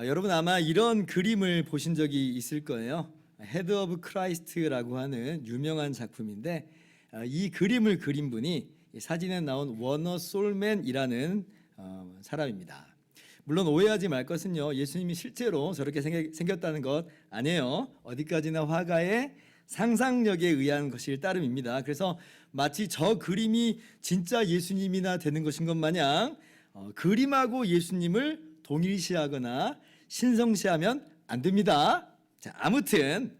여러분 아마 이런 그림을 보신 적이 있을 거예요. 헤드 오브 크라이스트라고 하는 유명한 작품인데 이 그림을 그린 분이 사진에 나온 워너 솔맨이라는 사람입니다. 물론 오해하지 말 것은요, 예수님이 실제로 저렇게 생겼다는 것 아니에요. 어디까지나 화가의 상상력에 의한 것일 따름입니다. 그래서 마치 저 그림이 진짜 예수님이나 되는 것인 것 마냥 그림하고 예수님을 동일시하거나 신성시하면 안 됩니다. 자, 아무튼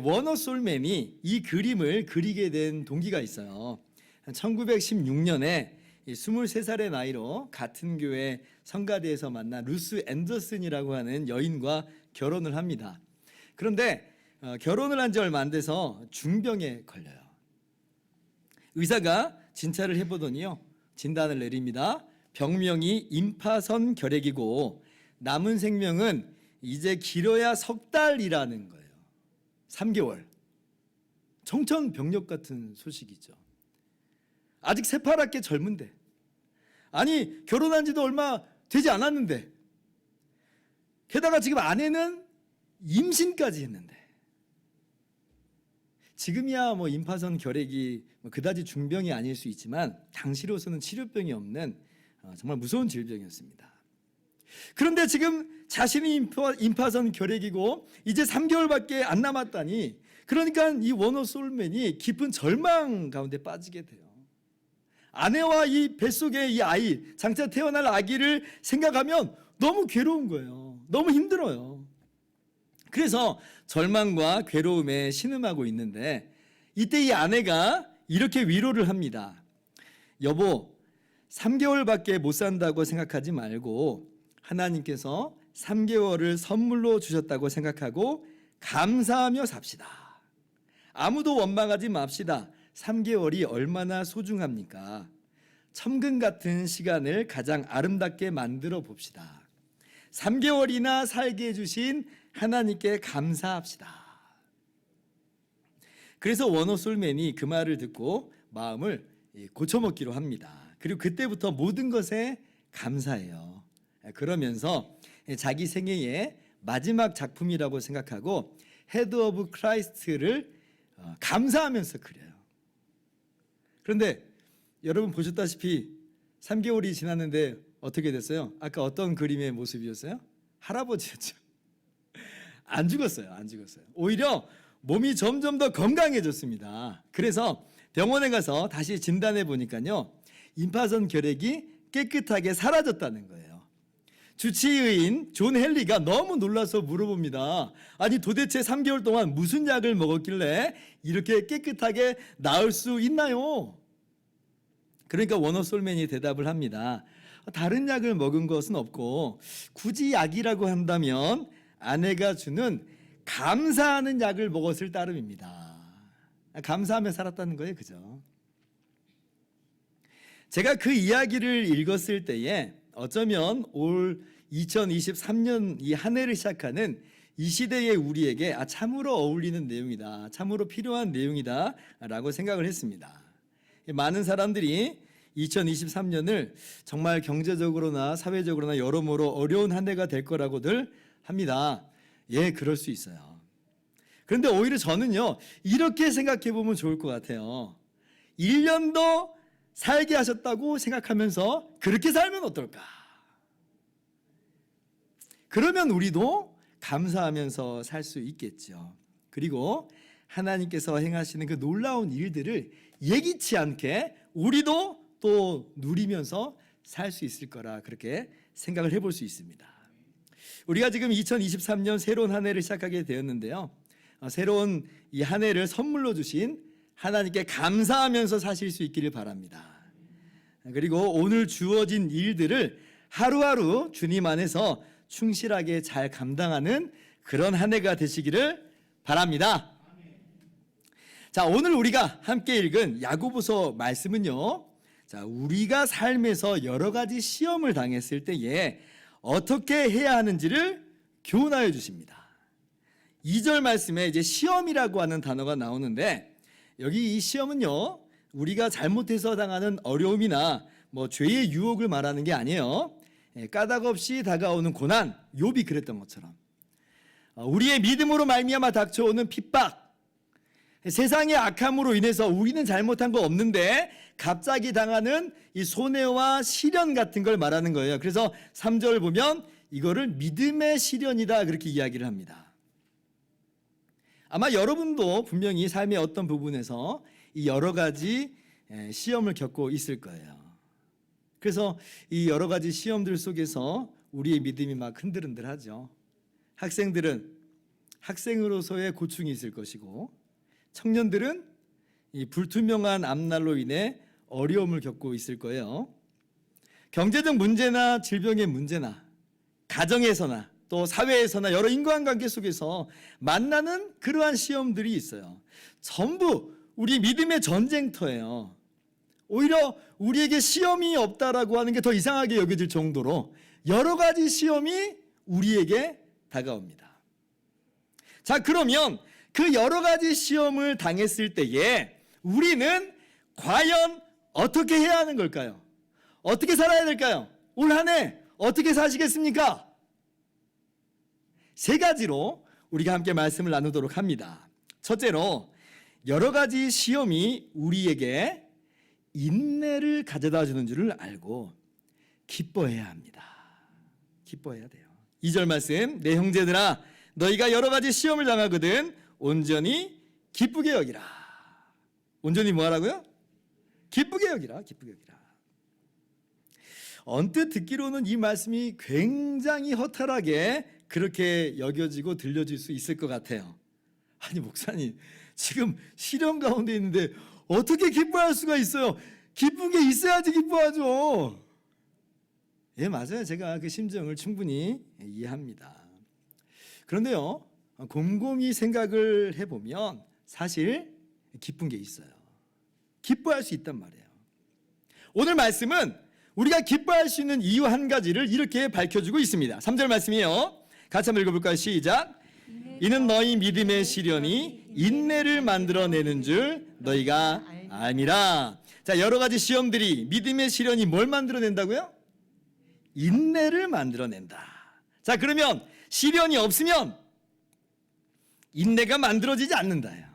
워너 솔맨이 이 그림을 그리게 된 동기가 있어요. 1916년에 23살의 나이로 같은 교회 성가대에서 만난 루스 앤더슨이라고 하는 여인과 결혼을 합니다. 그런데 결혼을 한 지 얼마 안 돼서 중병에 걸려요. 의사가 진찰을 해보더니요, 진단을 내립니다. 병명이 임파선 결핵이고 남은 생명은 이제 길어야 석 달이라는 거예요. 3개월. 청천벽력 같은 소식이죠. 아직 새파랗게 젊은데, 아니 결혼한 지도 얼마 되지 않았는데, 게다가 지금 아내는 임신까지 했는데, 지금이야 뭐 임파선 결핵이 그다지 중병이 아닐 수 있지만 당시로서는 치료병이 없는 정말 무서운 질병이었습니다. 그런데 지금 자신이 임파선 결핵이고 이제 3개월밖에 안 남았다니, 그러니까 이 워너 솔맨이 깊은 절망 가운데 빠지게 돼요. 아내와 이 뱃속의 이 아이, 장차 태어날 아기를 생각하면 너무 괴로운 거예요. 너무 힘들어요. 그래서 절망과 괴로움에 신음하고 있는데, 이때 이 아내가 이렇게 위로를 합니다. 여보, 3개월밖에 못 산다고 생각하지 말고 하나님께서 3개월을 선물로 주셨다고 생각하고 감사하며 삽시다. 아무도 원망하지 맙시다. 3개월이 얼마나 소중합니까? 천금 같은 시간을 가장 아름답게 만들어 봅시다. 3개월이나 살게 해주신 하나님께 감사합시다. 그래서 워너 솔맨이 그 말을 듣고 마음을 고쳐먹기로 합니다. 그리고 그때부터 모든 것에 감사해요. 그러면서 자기 생애의 마지막 작품이라고 생각하고 헤드 오브 크라이스트를 감사하면서 그려요. 그런데 여러분 보셨다시피 3개월이 지났는데 어떻게 됐어요? 아까 어떤 그림의 모습이었어요? 할아버지였죠. 안 죽었어요. 안 죽었어요. 오히려 몸이 점점 더 건강해졌습니다. 그래서 병원에 가서 다시 진단해 보니까요, 임파선 결핵이 깨끗하게 사라졌다는 거예요. 주치의인 존 헨리가 너무 놀라서 물어봅니다. 아니 도대체 3개월 동안 무슨 약을 먹었길래 이렇게 깨끗하게 나을 수 있나요? 그러니까 워너 솔맨이 대답을 합니다. 다른 약을 먹은 것은 없고 굳이 약이라고 한다면 아내가 주는 감사하는 약을 먹었을 따름입니다. 감사하며 살았다는 거예요. 그죠? 제가 그 이야기를 읽었을 때에 어쩌면 올 2023년 이 한 해를 시작하는 이 시대의 우리에게 참으로 어울리는 내용이다, 참으로 필요한 내용이다 라고 생각을 했습니다. 많은 사람들이 2023년을 정말 경제적으로나 사회적으로나 여러모로 어려운 한 해가 될 거라고들 합니다. 예, 그럴 수 있어요. 그런데 오히려 저는요, 이렇게 생각해 보면 좋을 것 같아요. 1년 더 살게 하셨다고 생각하면서 그렇게 살면 어떨까? 그러면 우리도 감사하면서 살 수 있겠죠. 그리고 하나님께서 행하시는 그 놀라운 일들을 예기치 않게 우리도 또 누리면서 살 수 있을 거라, 그렇게 생각을 해볼 수 있습니다. 우리가 지금 2023년 새로운 한 해를 시작하게 되었는데요, 새로운 이 한 해를 선물로 주신 하나님께 감사하면서 사실 수 있기를 바랍니다. 그리고 오늘 주어진 일들을 하루하루 주님 안에서 충실하게 잘 감당하는 그런 한 해가 되시기를 바랍니다. 자, 오늘 우리가 함께 읽은 야고보서 말씀은요, 자, 우리가 삶에서 여러 가지 시험을 당했을 때에 어떻게 해야 하는지를 교훈하여 주십니다. 2절 말씀에 이제 시험이라고 하는 단어가 나오는데, 여기 이 시험은요, 우리가 잘못해서 당하는 어려움이나 뭐 죄의 유혹을 말하는 게 아니에요. 까닭없이 다가오는 고난, 욥이 그랬던 것처럼 우리의 믿음으로 말미암아 닥쳐오는 핍박, 세상의 악함으로 인해서 우리는 잘못한 거 없는데 갑자기 당하는 이 손해와 시련 같은 걸 말하는 거예요. 그래서 3절 보면 이거를 믿음의 시련이다 그렇게 이야기를 합니다. 아마 여러분도 분명히 삶의 어떤 부분에서 이 여러 가지 시험을 겪고 있을 거예요. 그래서 이 여러 가지 시험들 속에서 우리의 믿음이 막 흔들흔들하죠. 학생들은 학생으로서의 고충이 있을 것이고, 청년들은 이 불투명한 앞날로 인해 어려움을 겪고 있을 거예요. 경제적 문제나 질병의 문제나 가정에서나 또 사회에서나 여러 인간관계 속에서 만나는 그러한 시험들이 있어요. 전부 우리 믿음의 전쟁터예요. 오히려 우리에게 시험이 없다라고 하는 게 더 이상하게 여겨질 정도로 여러 가지 시험이 우리에게 다가옵니다. 자, 그러면 그 여러 가지 시험을 당했을 때에 우리는 과연 어떻게 해야 하는 걸까요? 어떻게 살아야 될까요? 올 한 해 어떻게 사시겠습니까? 세 가지로 우리가 함께 말씀을 나누도록 합니다. 첫째로, 여러 가지 시험이 우리에게 인내를 가져다 주는 줄을 알고 기뻐해야 합니다. 기뻐해야 돼요. 2절 말씀, 내 형제들아 너희가 여러 가지 시험을 당하거든 온전히 기쁘게 여기라. 온전히 뭐 하라고요? 기쁘게 여기라. 기쁘게 여기라. 언뜻 듣기로는 이 말씀이 굉장히 허탈하게 그렇게 여겨지고 들려질 수 있을 것 같아요. 아니 목사님, 지금 시련 가운데 있는데 어떻게 기뻐할 수가 있어요? 기쁜 게 있어야지 기뻐하죠. 예, 맞아요. 제가 그 심정을 충분히 이해합니다. 그런데요, 곰곰이 생각을 해보면 사실 기쁜 게 있어요. 기뻐할 수 있단 말이에요. 오늘 말씀은 우리가 기뻐할 수 있는 이유 한 가지를 이렇게 밝혀주고 있습니다. 3절 말씀이에요. 같이 한번 읽어볼까요? 시작. 이는 너희 믿음의 시련이 인내를 만들어내는 줄 너희가 알미라. 자, 여러 가지 시험들이, 믿음의 시련이 뭘 만들어낸다고요? 인내를 만들어낸다. 자, 그러면 시련이 없으면 인내가 만들어지지 않는다요.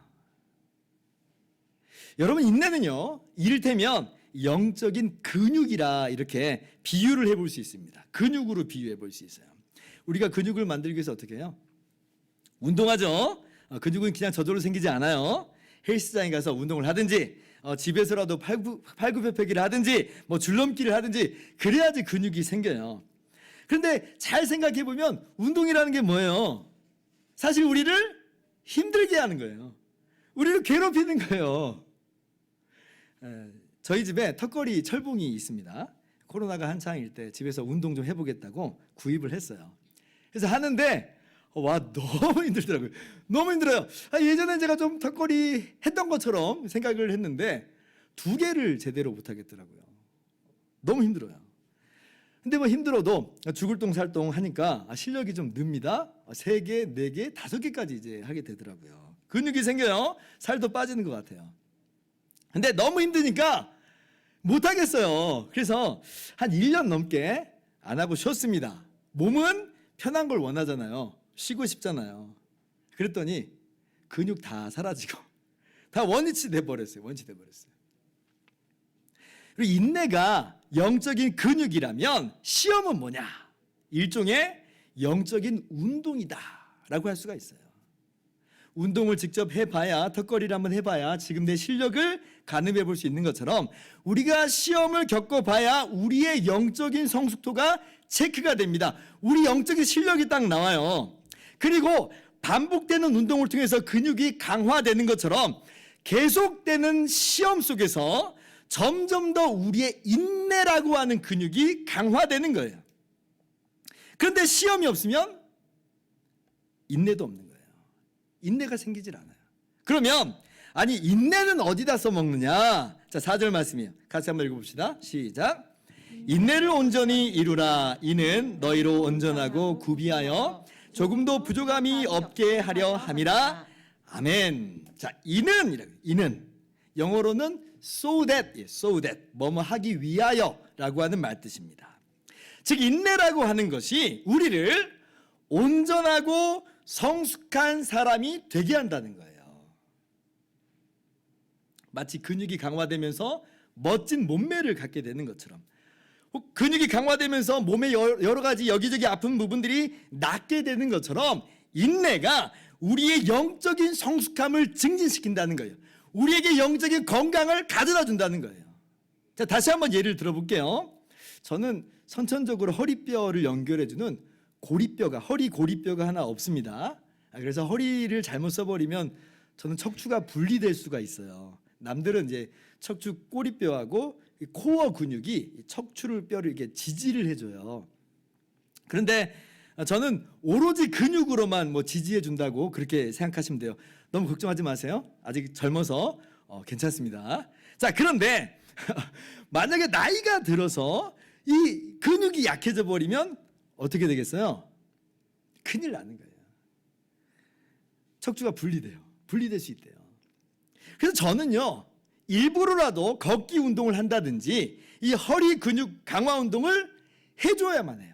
여러분, 인내는요, 이를테면 영적인 근육이라 이렇게 비유를 해볼 수 있습니다. 근육으로 비유해 볼 수 있어요. 우리가 근육을 만들기 위해서 어떻게 해요? 운동하죠. 근육은 그냥 저절로 생기지 않아요. 헬스장에 가서 운동을 하든지 집에서라도 팔굽혀펴기를 하든지 뭐 줄넘기를 하든지 그래야지 근육이 생겨요. 그런데 잘 생각해 보면 운동이라는 게 뭐예요? 사실 우리를 힘들게 하는 거예요. 우리를 괴롭히는 거예요. 저희 집에 턱걸이 철봉이 있습니다. 코로나가 한창일 때 집에서 운동 좀 해보겠다고 구입을 했어요. 그래서 하는데 와, 너무 힘들더라고요. 너무 힘들어요. 예전엔 제가 좀 턱걸이 했던 것처럼 생각을 했는데 2개를 제대로 못하겠더라고요. 너무 힘들어요. 근데 뭐 힘들어도 죽을 똥살똥 하니까 실력이 좀 늡니다. 3개, 4개, 5개까지 이제 하게 되더라고요. 근육이 생겨요. 살도 빠지는 것 같아요. 근데 너무 힘드니까 못하겠어요. 그래서 한 1년 넘게 안 하고 쉬었습니다. 몸은 편한 걸 원하잖아요. 쉬고 싶잖아요. 그랬더니 근육 다 사라지고 다 원위치 돼버렸어요. 원위치 돼버렸어요. 그리고 인내가 영적인 근육이라면 시험은 뭐냐? 일종의 영적인 운동이다 라고 할 수가 있어요. 운동을 직접 해봐야, 턱걸이를 한번 해봐야 지금 내 실력을 가늠해 볼 수 있는 것처럼 우리가 시험을 겪어봐야 우리의 영적인 성숙도가 체크가 됩니다. 우리 영적인 실력이 딱 나와요. 그리고 반복되는 운동을 통해서 근육이 강화되는 것처럼 계속되는 시험 속에서 점점 더 우리의 인내라고 하는 근육이 강화되는 거예요. 그런데 시험이 없으면 인내도 없는 거예요. 인내가 생기질 않아요. 그러면 아니 인내는 어디다 써먹느냐? 자, 4절 말씀이에요. 같이 한번 읽어봅시다. 시작. 인내를 온전히 이루라. 이는 너희로 온전하고 구비하여 조금도 부족함이 없게 하려 함이라. 아멘. 자, 이는 영어로는 so that 뭐뭐 하기 위하여라고 하는 말 뜻입니다. 즉 인내라고 하는 것이 우리를 온전하고 성숙한 사람이 되게 한다는 거예요. 마치 근육이 강화되면서 멋진 몸매를 갖게 되는 것처럼, 근육이 강화되면서 몸의 여러 가지 여기저기 아픈 부분들이 낫게 되는 것처럼 인내가 우리의 영적인 성숙함을 증진시킨다는 거예요. 우리에게 영적인 건강을 가져다 준다는 거예요. 자, 다시 한번 예를 들어볼게요. 저는 선천적으로 허리뼈를 연결해주는 고리뼈가, 허리 고리뼈가 하나 없습니다. 그래서 허리를 잘못 써버리면 저는 척추가 분리될 수가 있어요. 남들은 이제 척추 꼬리뼈하고 코어 근육이 척추를 뼈를 이렇게 지지를 해줘요. 그런데 저는 오로지 근육으로만 뭐 지지해 준다고 그렇게 생각하시면 돼요. 너무 걱정하지 마세요. 아직 젊어서 괜찮습니다. 자, 그런데 만약에 나이가 들어서 이 근육이 약해져 버리면 어떻게 되겠어요? 큰일 나는 거예요. 척추가 분리될 수 있대요. 그래서 저는요, 일부러라도 걷기 운동을 한다든지 이 허리 근육 강화 운동을 해줘야만 해요.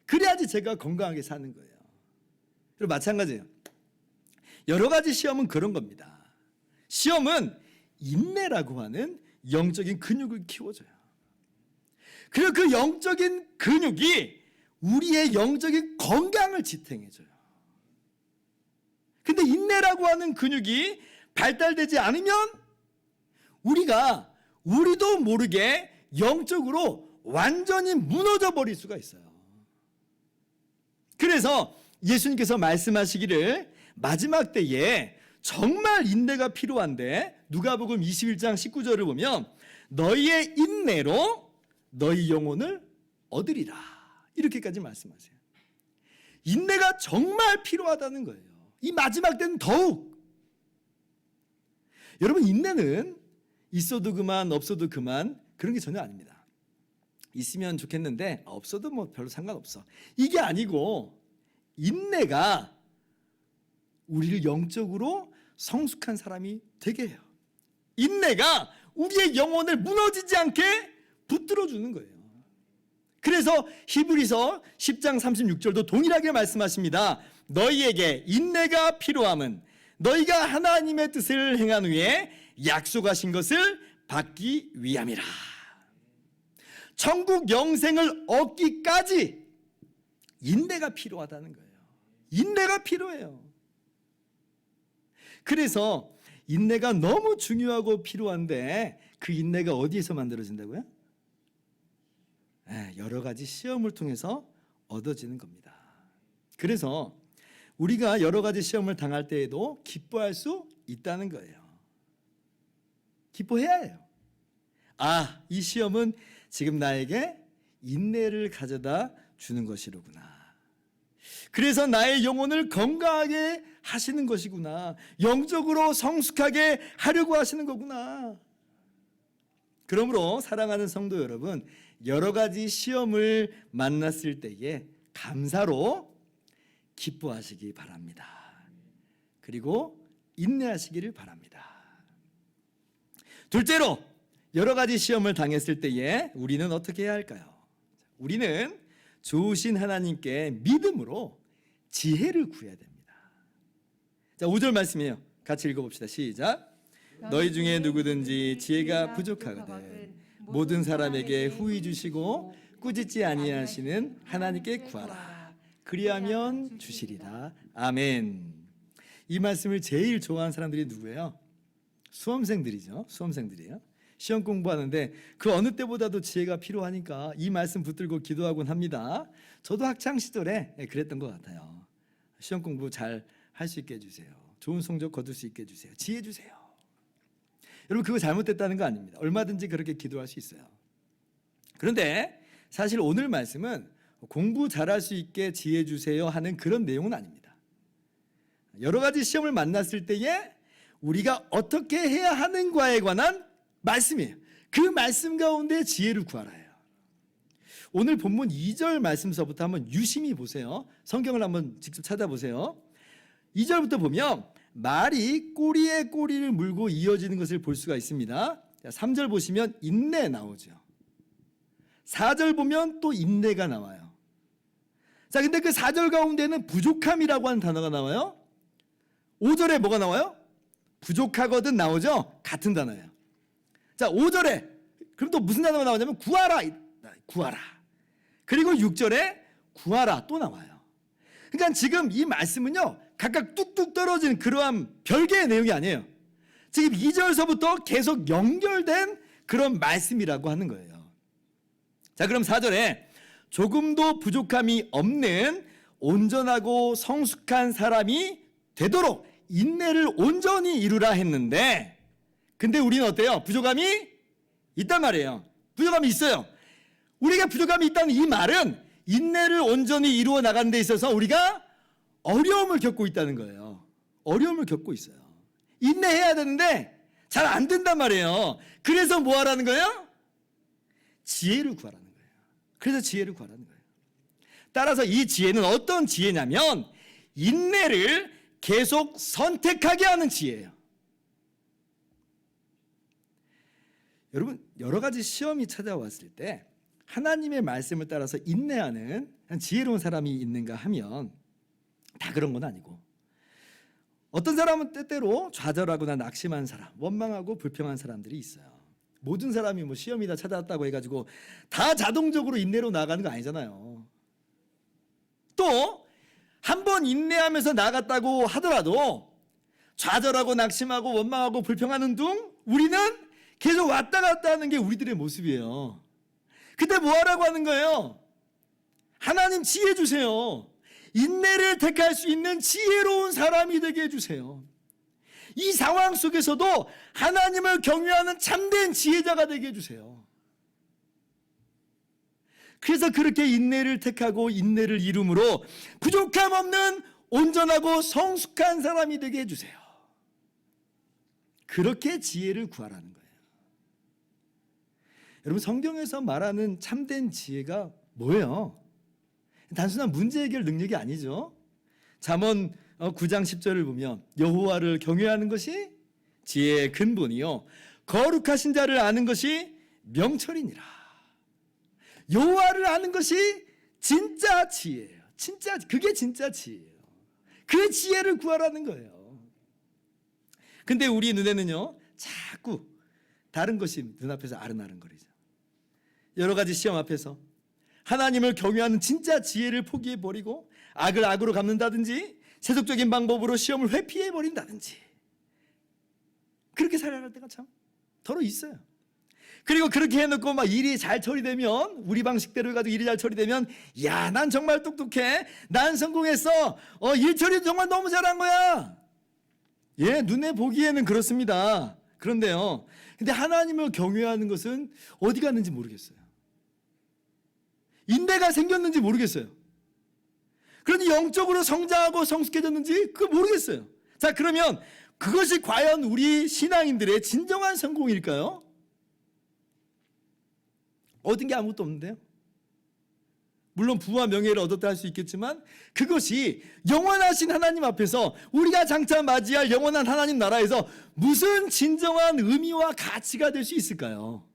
그래야지 제가 건강하게 사는 거예요. 그리고 마찬가지예요. 여러 가지 시험은 그런 겁니다. 시험은 인내라고 하는 영적인 근육을 키워줘요. 그리고 그 영적인 근육이 우리의 영적인 건강을 지탱해줘요. 근데 인내라고 하는 근육이 발달되지 않으면 우리도 모르게 영적으로 완전히 무너져 버릴 수가 있어요. 그래서 예수님께서 말씀하시기를 마지막 때에 정말 인내가 필요한데, 누가복음 21장 19절을 보면 너희의 인내로 너희 영혼을 얻으리라, 이렇게까지 말씀하세요. 인내가 정말 필요하다는 거예요. 이 마지막 때는 더욱. 여러분, 인내는 있어도 그만 없어도 그만 그런 게 전혀 아닙니다. 있으면 좋겠는데 없어도 뭐 별로 상관없어, 이게 아니고, 인내가 우리를 영적으로 성숙한 사람이 되게 해요. 인내가 우리의 영혼을 무너지지 않게 붙들어 주는 거예요. 그래서 히브리서 10장 36절도 동일하게 말씀하십니다. 너희에게 인내가 필요함은 너희가 하나님의 뜻을 행한 후에 약속하신 것을 받기 위함이라. 천국 영생을 얻기까지 인내가 필요하다는 거예요. 인내가 필요해요. 그래서 인내가 너무 중요하고 필요한데, 그 인내가 어디에서 만들어진다고요? 여러 가지 시험을 통해서 얻어지는 겁니다. 그래서 우리가 여러 가지 시험을 당할 때에도 기뻐할 수 있다는 거예요. 기뻐해야 해요. 아, 이 시험은 지금 나에게 인내를 가져다 주는 것이로구나. 그래서 나의 영혼을 건강하게 하시는 것이구나. 영적으로 성숙하게 하려고 하시는 거구나. 그러므로 사랑하는 성도 여러분, 여러 가지 시험을 만났을 때에 감사로 기뻐하시기 바랍니다. 그리고 인내하시기를 바랍니다. 둘째로, 여러 가지 시험을 당했을 때에 우리는 어떻게 해야 할까요? 우리는 좋으신 하나님께 믿음으로 지혜를 구해야 됩니다. 자, 5절 말씀이에요. 같이 읽어봅시다. 시작. 너희 중에 누구든지 지혜가 부족하거든 모든 사람에게 후히 주시고 꾸짖지 아니하시는 하나님께 구하라. 그리하면 주시리라. 아멘. 이 말씀을 제일 좋아하는 사람들이 누구예요? 수험생들이죠. 수험생들이에요. 시험 공부하는데 그 어느 때보다도 지혜가 필요하니까 이 말씀 붙들고 기도하곤 합니다. 저도 학창 시절에 그랬던 것 같아요. 시험 공부 잘 할 수 있게 해주세요. 좋은 성적 거둘 수 있게 해주세요. 지혜 주세요. 여러분, 그거 잘못됐다는 거 아닙니다. 얼마든지 그렇게 기도할 수 있어요. 그런데 사실 오늘 말씀은 공부 잘할 수 있게 지혜 주세요 하는 그런 내용은 아닙니다. 여러 가지 시험을 만났을 때에 우리가 어떻게 해야 하는가에 관한 말씀이에요. 그 말씀 가운데 지혜를 구하라 해요. 오늘 본문 2절 말씀서부터 한번 유심히 보세요. 성경을 한번 직접 찾아보세요. 2절부터 보면 말이 꼬리에 꼬리를 물고 이어지는 것을 볼 수가 있습니다. 3절 보시면 인내 나오죠. 4절 보면 또 인내가 나와요. 자, 근데 그 4절 가운데는 부족함이라고 하는 단어가 나와요. 5절에 뭐가 나와요? 부족하거든 나오죠? 같은 단어예요. 자, 5절에 그럼 또 무슨 단어가 나오냐면 구하라. 구하라. 그리고 6절에 구하라 또 나와요. 그러니까 지금 이 말씀은요, 각각 뚝뚝 떨어지는 그러한 별개의 내용이 아니에요. 지금 2절서부터 계속 연결된 그런 말씀이라고 하는 거예요. 자, 그럼 4절에 조금도 부족함이 없는 온전하고 성숙한 사람이 되도록 인내를 온전히 이루라 했는데, 근데 우리는 어때요? 부족함이 있단 말이에요. 부족함이 있어요. 우리가 부족함이 있다는 이 말은 인내를 온전히 이루어 나가는 데 있어서 우리가 어려움을 겪고 있다는 거예요. 어려움을 겪고 있어요. 인내해야 되는데 잘 안 된단 말이에요. 그래서 뭐 하라는 거예요? 지혜를 구하라는 거예요. 그래서 지혜를 구하라는 거예요. 따라서 이 지혜는 어떤 지혜냐면 인내를 계속 선택하게 하는 지혜예요. 여러분, 여러 가지 시험이 찾아왔을 때 하나님의 말씀을 따라서 인내하는 지혜로운 사람이 있는가 하면 다 그런 건 아니고, 어떤 사람은 때때로 좌절하거나 낙심한 사람, 원망하고 불평한 사람들이 있어요. 모든 사람이 뭐 시험이 다 찾아왔다고 해가지고 다 자동적으로 인내로 나가는 거 아니잖아요. 또 한 번 인내하면서 나갔다고 하더라도 좌절하고 낙심하고 원망하고 불평하는 둥 우리는 계속 왔다 갔다 하는 게 우리들의 모습이에요. 그때 뭐 하라고 하는 거예요? 하나님 지혜 주세요. 인내를 택할 수 있는 지혜로운 사람이 되게 해주세요. 이 상황 속에서도 하나님을 경외하는 참된 지혜자가 되게 해주세요. 그래서 그렇게 인내를 택하고 인내를 이룸으로 부족함 없는 온전하고 성숙한 사람이 되게 해주세요. 그렇게 지혜를 구하라는 거예요. 여러분, 성경에서 말하는 참된 지혜가 뭐예요? 단순한 문제 해결 능력이 아니죠. 잠언 9장 10절을 보면 여호와를 경외하는 것이 지혜의 근본이요 거룩하신 자를 아는 것이 명철이니라. 여호와를 아는 것이 진짜 지혜예요. 진짜 그게 진짜 지혜예요. 그 지혜를 구하라는 거예요. 근데 우리 눈에는요 자꾸 다른 것이 눈앞에서 아른아른거리죠. 여러 가지 시험 앞에서 하나님을 경외하는 진짜 지혜를 포기해버리고 악을 악으로 갚는다든지 세속적인 방법으로 시험을 회피해버린다든지 그렇게 살아갈 때가 참 더러 있어요. 그리고 그렇게 해놓고 막 일이 잘 처리되면 우리 방식대로 해가지고 일이 잘 처리되면 야, 난 정말 똑똑해. 난 성공했어. 일 처리 정말 너무 잘한 거야. 예, 눈에 보기에는 그렇습니다. 그런데요. 근데 하나님을 경외하는 것은 어디 갔는지 모르겠어요. 인내가 생겼는지 모르겠어요. 그러니 영적으로 성장하고 성숙해졌는지 그거 모르겠어요. 자, 그러면 그것이 과연 우리 신앙인들의 진정한 성공일까요? 얻은 게 아무것도 없는데요. 물론 부와 명예를 얻었다 할 수 있겠지만 그것이 영원하신 하나님 앞에서 우리가 장차 맞이할 영원한 하나님 나라에서 무슨 진정한 의미와 가치가 될 수 있을까요?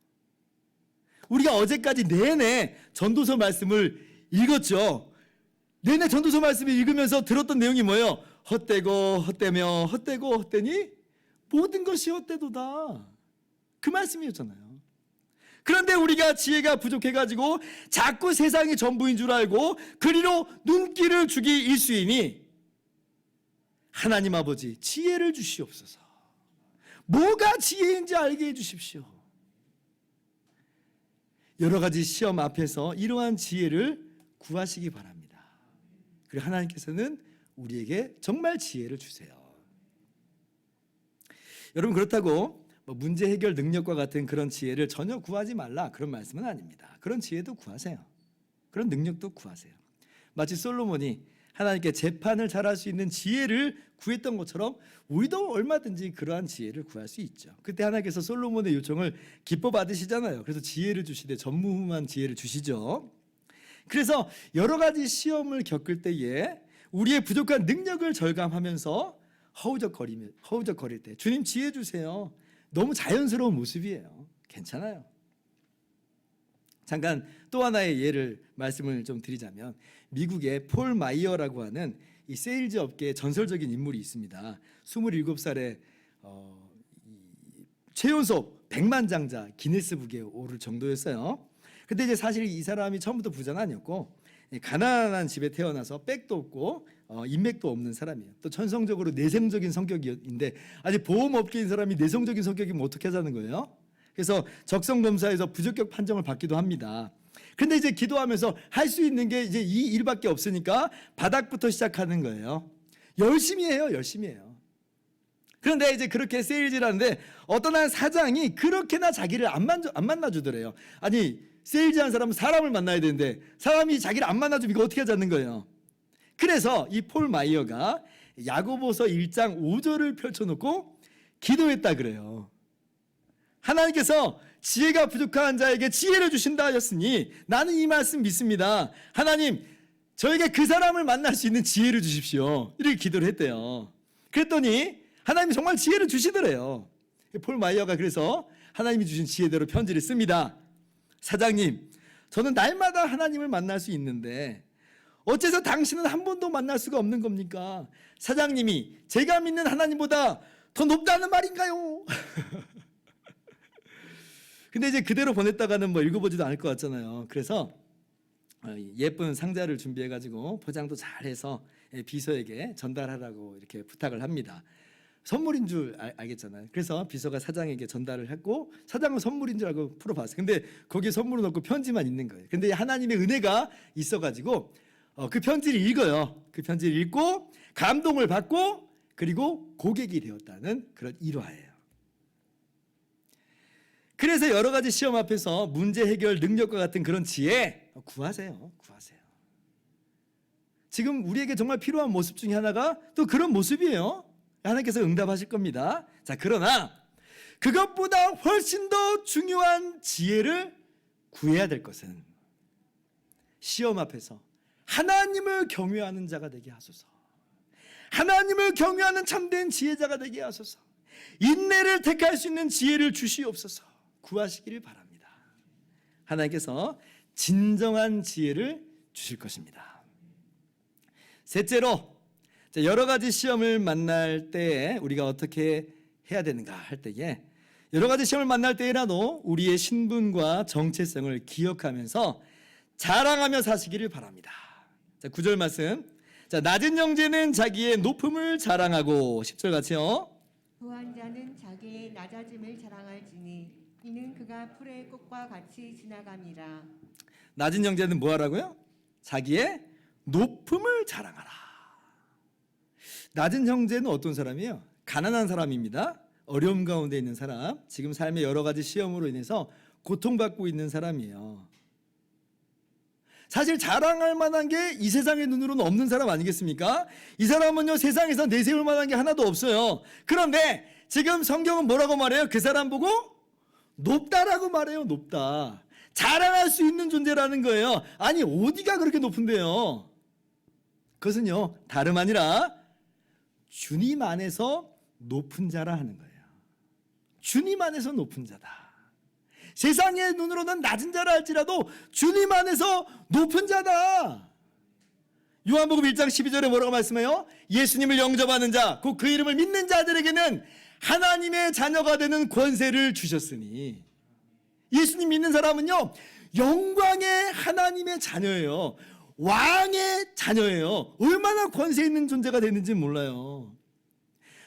우리가 어제까지 내내 전도서 말씀을 읽었죠. 내내 전도서 말씀을 읽으면서 들었던 내용이 뭐예요? 헛되고 헛되며 헛되고 헛되니 모든 것이 헛되도다. 그 말씀이었잖아요. 그런데 우리가 지혜가 부족해가지고 자꾸 세상이 전부인 줄 알고 그리로 눈길을 주기 일쑤이니 하나님 아버지 지혜를 주시옵소서. 뭐가 지혜인지 알게 해주십시오. 여러 가지 시험 앞에서 이러한 지혜를 구하시기 바랍니다. 그리고 하나님께서는 우리에게 정말 지혜를 주세요. 여러분, 그렇다고 문제 해결 능력과 같은 그런 지혜를 전혀 구하지 말라 그런 말씀은 아닙니다. 그런 지혜도 구하세요. 그런 능력도 구하세요. 마치 솔로몬이 하나님께 재판을 잘할 수 있는 지혜를 구했던 것처럼 우리도 얼마든지 그러한 지혜를 구할 수 있죠. 그때 하나님께서 솔로몬의 요청을 기뻐 받으시잖아요. 그래서 지혜를 주시되 전무후무한 지혜를 주시죠. 그래서 여러 가지 시험을 겪을 때에 우리의 부족한 능력을 절감하면서 허우적거릴 때 주님 지혜 주세요. 너무 자연스러운 모습이에요. 괜찮아요. 잠깐 또 하나의 예를 말씀을 좀 드리자면 미국의 폴 마이어라고 하는 이 세일즈 업계의 전설적인 인물이 있습니다. 27살에 최연소 100만 장자 기네스북에 오를 정도였어요. 근데 이제 사실 이 사람이 처음부터 부자는 아니었고 가난한 집에 태어나서 백도 없고 인맥도 없는 사람이에요. 또 천성적으로 내성적인 성격인데 아직 보험업계인 사람이 내성적인 성격이면 어떻게 하자는 거예요? 그래서 적성검사에서 부적격 판정을 받기도 합니다. 근데 이제 기도하면서 할 수 있는 게 이제 이 일밖에 없으니까 바닥부터 시작하는 거예요. 열심히 해요. 열심히 해요. 그런데 이제 그렇게 세일즈를 하는데 어떤 한 사장이 그렇게나 자기를 안 만나주더래요. 아니 세일즈한 사람은 사람을 만나야 되는데 사람이 자기를 안 만나주면 이거 어떻게 하자는 거예요. 그래서 이 폴 마이어가 야고보서 1장 5절을 펼쳐놓고 기도했다 그래요. 하나님께서 지혜가 부족한 자에게 지혜를 주신다 하셨으니 나는 이 말씀 믿습니다. 하나님 저에게 그 사람을 만날 수 있는 지혜를 주십시오. 이렇게 기도를 했대요. 그랬더니 하나님이 정말 지혜를 주시더래요. 폴 마이어가 그래서 하나님이 주신 지혜대로 편지를 씁니다. 사장님, 저는 날마다 하나님을 만날 수 있는데 어째서 당신은 한 번도 만날 수가 없는 겁니까? 사장님이 제가 믿는 하나님보다 더 높다는 말인가요? 근데 이제 그대로 보냈다가는 뭐 읽어보지도 않을 것 같잖아요. 그래서 예쁜 상자를 준비해가지고 포장도 잘해서 비서에게 전달하라고 이렇게 부탁을 합니다. 선물인 줄 알겠잖아요. 그래서 비서가 사장에게 전달을 했고 사장은 선물인 줄 알고 풀어봤어요. 근데 거기에 선물은 없고 편지만 있는 거예요. 근데 하나님의 은혜가 있어가지고 그 편지를 읽어요. 그 편지를 읽고 감동을 받고 그리고 고객이 되었다는 그런 일화예요. 그래서 여러 가지 시험 앞에서 문제 해결 능력과 같은 그런 지혜 구하세요. 구하세요. 지금 우리에게 정말 필요한 모습 중에 하나가 또 그런 모습이에요. 하나님께서 응답하실 겁니다. 자, 그러나 그것보다 훨씬 더 중요한 지혜를 구해야 될 것은 시험 앞에서 하나님을 경외하는 자가 되게 하소서. 하나님을 경외하는 참된 지혜자가 되게 하소서. 인내를 택할 수 있는 지혜를 주시옵소서. 구하시기를 바랍니다. 하나님께서 진정한 지혜를 주실 것입니다. 셋째로 여러 가지 시험을 만날 때에 우리가 어떻게 해야 되는가 할 때에 여러 가지 시험을 만날 때라도 우리의 신분과 정체성을 기억하면서 자랑하며 사시기를 바랍니다. 자, 9절 말씀. 자, 낮은 형제는 자기의 높음을 자랑하고 10절 같이요. 부한 자는 자기의 낮아짐을 자랑할지니 이는 그가 풀의 꽃과 같이 지나감이라. 낮은 형제는 뭐 하라고요? 자기의 높음을 자랑하라. 낮은 형제는 어떤 사람이에요? 가난한 사람입니다. 어려움 가운데 있는 사람, 지금 삶의 여러 가지 시험으로 인해서 고통받고 있는 사람이에요. 사실 자랑할 만한 게 이 세상의 눈으로는 없는 사람 아니겠습니까? 이 사람은요 세상에서 내세울 만한 게 하나도 없어요. 그런데 지금 성경은 뭐라고 말해요? 그 사람 보고 높다라고 말해요. 높다. 자랑할 수 있는 존재라는 거예요. 아니 어디가 그렇게 높은데요? 그것은요 다름 아니라 주님 안에서 높은 자라 하는 거예요. 주님 안에서 높은 자다. 세상의 눈으로는 낮은 자라 할지라도 주님 안에서 높은 자다. 요한복음 1장 12절에 뭐라고 말씀해요? 예수님을 영접하는 자, 곧 그 이름을 믿는 자들에게는 하나님의 자녀가 되는 권세를 주셨으니. 예수님 믿는 사람은요 영광의 하나님의 자녀예요. 왕의 자녀예요. 얼마나 권세 있는 존재가 되는지 몰라요.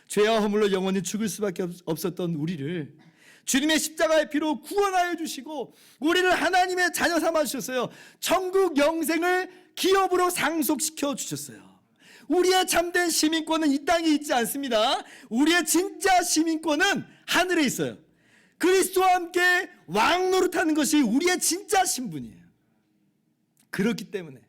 죄와 허물로 영원히 죽을 수밖에 없었던 우리를 주님의 십자가의 피로 구원하여 주시고 우리를 하나님의 자녀 삼아 주셨어요. 천국 영생을 기업으로 상속시켜 주셨어요. 우리의 참된 시민권은 이 땅에 있지 않습니다. 우리의 진짜 시민권은 하늘에 있어요. 그리스도와 함께 왕 노릇하는 것이 우리의 진짜 신분이에요. 그렇기 때문에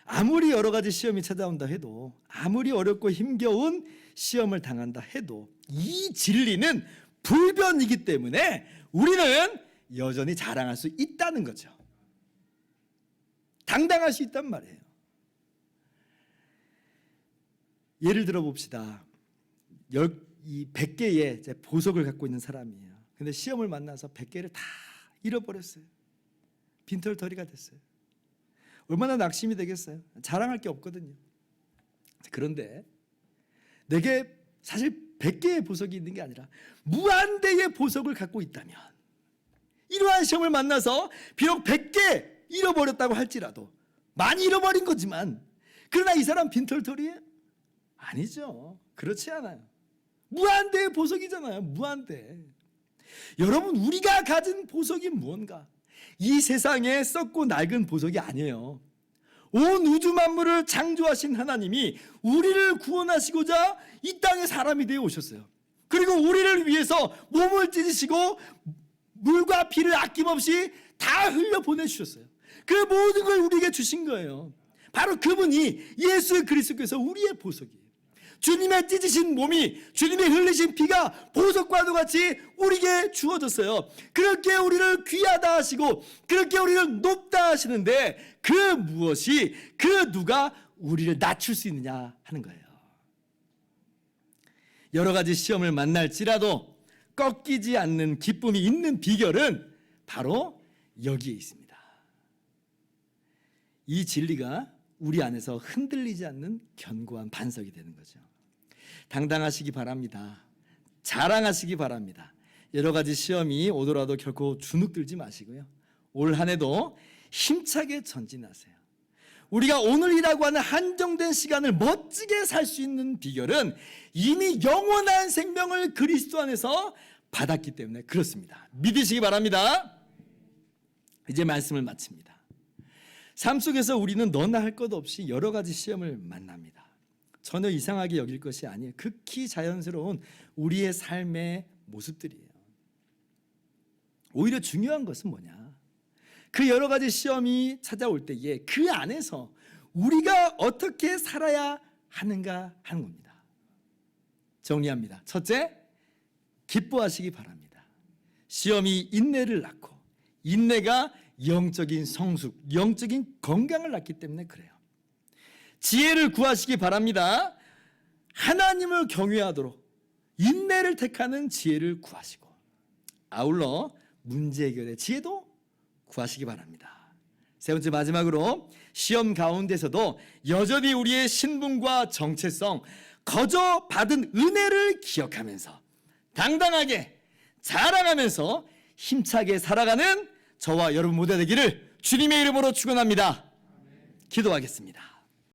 아무리 여러 가지 시험이 찾아온다 해도, 아무리 어렵고 힘겨운 시험을 당한다 해도 이 진리는 불변이기 때문에 우리는 여전히 자랑할 수 있다는 거죠. 당당할 수 있단 말이에요. 예를 들어 봅시다. 이 100개의 보석을 갖고 있는 사람이에요. 근데 시험을 만나서 100개를 다 잃어버렸어요. 빈털터리가 됐어요. 얼마나 낙심이 되겠어요. 자랑할 게 없거든요. 그런데 내게 사실 100개의 보석이 있는 게 아니라 무한대의 보석을 갖고 있다면, 이러한 시험을 만나서 비록 100개 잃어버렸다고 할지라도, 많이 잃어버린 거지만, 그러나 이 사람 빈털터리예요? 아니죠. 그렇지 않아요. 무한대의 보석이잖아요. 무한대. 여러분, 우리가 가진 보석이 무언가? 이 세상에 썩고 낡은 보석이 아니에요. 온 우주 만물을 창조하신 하나님이 우리를 구원하시고자 이 땅에 사람이 되어 오셨어요. 그리고 우리를 위해서 몸을 찢으시고 물과 피를 아낌없이 다 흘려 보내주셨어요. 그 모든 걸 우리에게 주신 거예요. 바로 그분이 예수 그리스도께서 우리의 보석이에요. 주님의 찢으신 몸이, 주님의 흘리신 피가 보석과도 같이 우리에게 주어졌어요. 그렇게 우리를 귀하다 하시고 그렇게 우리를 높다 하시는데, 그 무엇이, 그 누가 우리를 낮출 수 있느냐 하는 거예요. 여러 가지 시험을 만날지라도 꺾이지 않는 기쁨이 있는 비결은 바로 여기에 있습니다. 이 진리가 우리 안에서 흔들리지 않는 견고한 반석이 되는 거죠. 당당하시기 바랍니다. 자랑하시기 바랍니다. 여러 가지 시험이 오더라도 결코 주눅들지 마시고요. 올 한 해도 힘차게 전진하세요. 우리가 오늘이라고 하는 한정된 시간을 멋지게 살 수 있는 비결은 이미 영원한 생명을 그리스도 안에서 받았기 때문에 그렇습니다. 믿으시기 바랍니다. 이제 말씀을 마칩니다. 삶 속에서 우리는 너나 할 것 없이 여러 가지 시험을 만납니다. 전혀 이상하게 여길 것이 아니에요. 극히 자연스러운 우리의 삶의 모습들이에요. 오히려 중요한 것은 뭐냐? 그 여러 가지 시험이 찾아올 때에 그 안에서 우리가 어떻게 살아야 하는가 하는 겁니다. 정리합니다. 첫째, 기뻐하시기 바랍니다. 시험이 인내를 낳고, 인내가 영적인 성숙, 영적인 건강을 낳기 때문에 그래요. 지혜를 구하시기 바랍니다. 하나님을 경외하도록 인내를 택하는 지혜를 구하시고, 아울러 문제 해결의 지혜도 구하시기 바랍니다. 세 번째, 마지막으로 시험 가운데서도 여전히 우리의 신분과 정체성, 거저 받은 은혜를 기억하면서 당당하게 자랑하면서 힘차게 살아가는 저와 여러분 모두 되기를 주님의 이름으로 축원합니다. 기도하겠습니다.